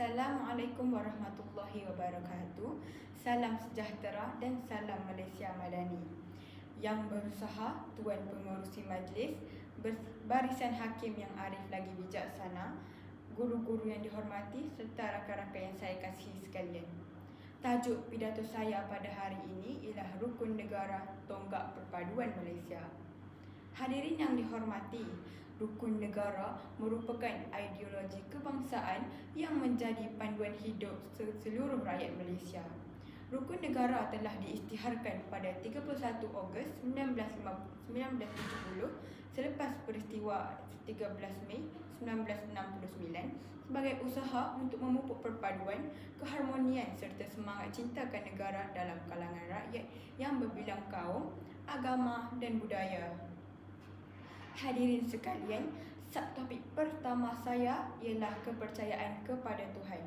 Assalamualaikum warahmatullahi wabarakatuh. Salam sejahtera dan salam Malaysia Madani. Yang berusaha, Tuan Pengerusi Majlis, barisan hakim yang arif lagi bijaksana, guru-guru yang dihormati serta rakan-rakan yang saya kasihi sekalian. Tajuk pidato saya pada hari ini ialah Rukun Negara Tonggak Perpaduan Malaysia. Hadirin yang dihormati, rukun negara merupakan ideologi kebangsaan yang menjadi panduan hidup seluruh rakyat Malaysia. Rukun negara telah diisytiharkan pada 31 Ogos 1970 selepas peristiwa 13 Mei 1969 sebagai usaha untuk memupuk perpaduan, keharmonian serta semangat cintakan negara dalam kalangan rakyat yang berbilang kaum, agama dan budaya. Hadirin sekalian, subtopik pertama saya ialah kepercayaan kepada Tuhan.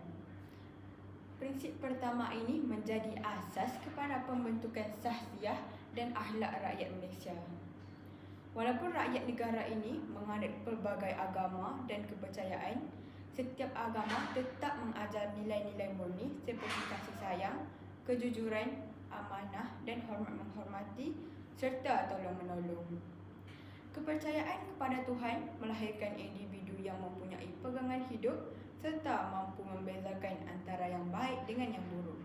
Prinsip pertama ini menjadi asas kepada pembentukan sahsiah dan akhlak rakyat Malaysia. Walaupun rakyat negara ini menganut pelbagai agama dan kepercayaan, setiap agama tetap mengajar nilai-nilai murni seperti kasih sayang, kejujuran, amanah dan hormat menghormati serta tolong-menolong. Kepercayaan kepada Tuhan melahirkan individu yang mempunyai pegangan hidup serta mampu membezakan antara yang baik dengan yang buruk.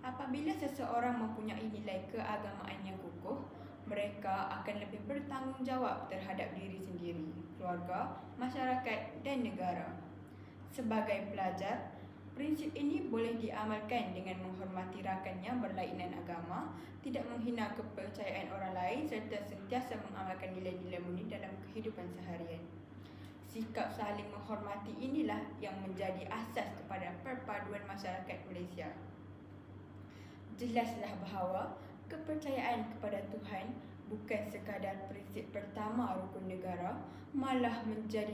Apabila seseorang mempunyai nilai keagamaan yang kukuh, mereka akan lebih bertanggungjawab terhadap diri sendiri, keluarga, masyarakat dan negara. Sebagai pelajar, prinsip ini boleh diamalkan dengan menghormati rakan yang berlainan agama, tidak menghina kepercayaan orang lain serta sentiasa mengamalkan nilai-nilai murni dalam kehidupan seharian. Sikap saling menghormati inilah yang menjadi asas kepada perpaduan masyarakat Malaysia. Jelaslah bahawa kepercayaan kepada Tuhan bukan sekadar prinsip pertama rukun negara, malah menjadi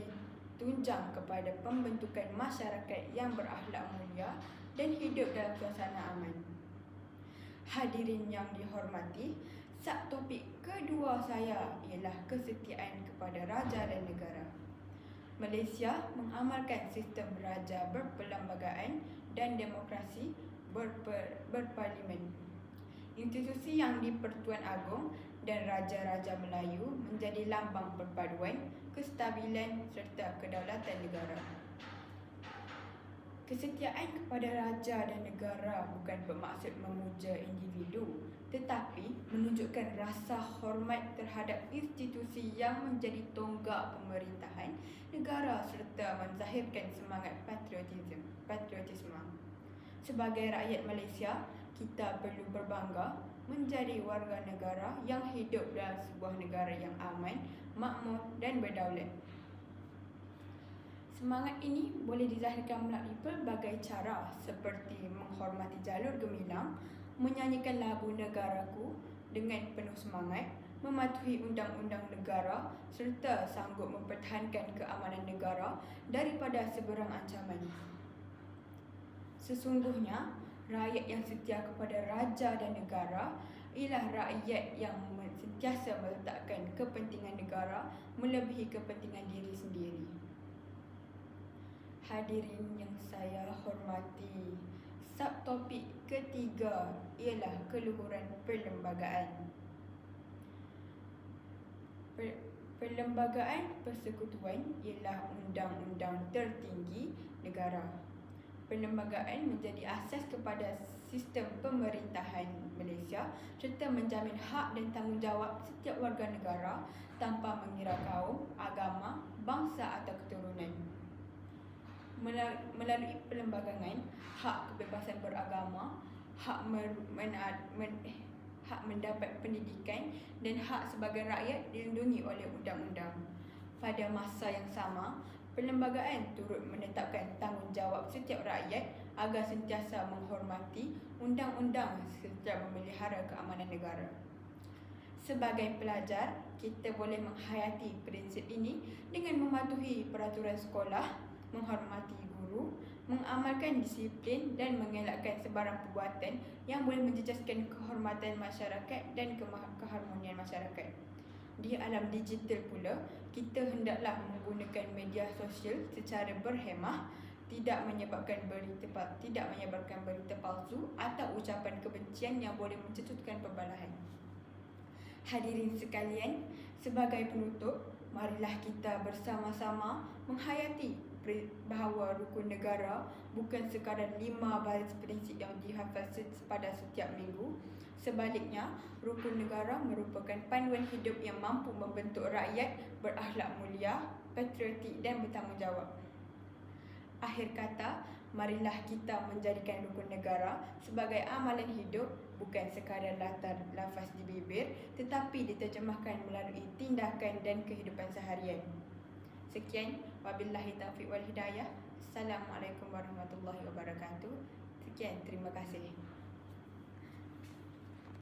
tunjang kepada pembentukan masyarakat yang berakhlak mulia dan hidup dalam suasana aman. Hadirin yang dihormati, subtopik kedua saya ialah kesetiaan kepada raja dan negara. Malaysia mengamalkan sistem raja berperlembagaan dan demokrasi berparlimen. Institusi yang di-Pertuan Agong dan Raja-Raja Melayu menjadi lambang perpaduan, kestabilan serta kedaulatan negara. Kesetiaan kepada raja dan negara bukan bermaksud memuja individu, tetapi menunjukkan rasa hormat terhadap institusi yang menjadi tonggak pemerintahan negara serta menzahirkan semangat patriotisme. Sebagai rakyat Malaysia, kita perlu berbangga menjadi warga negara yang hidup dalam sebuah negara yang aman, makmur dan berdaulat. Semangat ini boleh dizahirkan melalui pelbagai cara seperti menghormati jalur gemilang, menyanyikan lagu negaraku dengan penuh semangat, mematuhi undang-undang negara serta sanggup mempertahankan keamanan negara daripada seberang ancaman. Sesungguhnya, rakyat yang setia kepada raja dan negara ialah rakyat yang sentiasa meletakkan kepentingan negara melebihi kepentingan diri sendiri. Hadirin yang saya hormati, subtopik ketiga ialah keluhuran perlembagaan. Perlembagaan persekutuan ialah undang-undang tertinggi negara. Perlembagaan menjadi asas kepada sistem pemerintahan Malaysia serta menjamin hak dan tanggungjawab setiap warga negara tanpa mengira kaum, agama, bangsa atau keturunan. Melalui perlembagaan, hak kebebasan beragama, hak mendapat pendidikan dan hak sebagai rakyat dilindungi oleh undang-undang. Pada masa yang sama, perlembagaan turut menetapkan tanggungjawab setiap rakyat agar sentiasa menghormati undang-undang serta memelihara keamanan negara. Sebagai pelajar, kita boleh menghayati prinsip ini dengan mematuhi peraturan sekolah, menghormati guru, mengamalkan disiplin dan mengelakkan sebarang perbuatan yang boleh menjejaskan kehormatan masyarakat dan keharmonian masyarakat. Di alam digital pula, kita hendaklah menggunakan media sosial secara berhemah tidak menyebarkan berita palsu atau ucapan kebencian yang boleh mencetuskan perbalahan. Hadirin sekalian, sebagai penutup, marilah kita bersama-sama menghayati bahawa rukun negara bukan sekadar 5 baris prinsip yang dihafal pada setiap minggu. Sebaliknya, rukun negara merupakan panduan hidup yang mampu membentuk rakyat berakhlak mulia, patriotik dan bertanggungjawab. Akhir kata, marilah kita menjadikan rukun negara sebagai amalan hidup, bukan sekadar lafaz di bibir, tetapi diterjemahkan melalui tindakan dan kehidupan seharian. Sekian, wabillahi taufiq wal hidayah. Assalamualaikum warahmatullahi wabarakatuh. Sekian, terima kasih.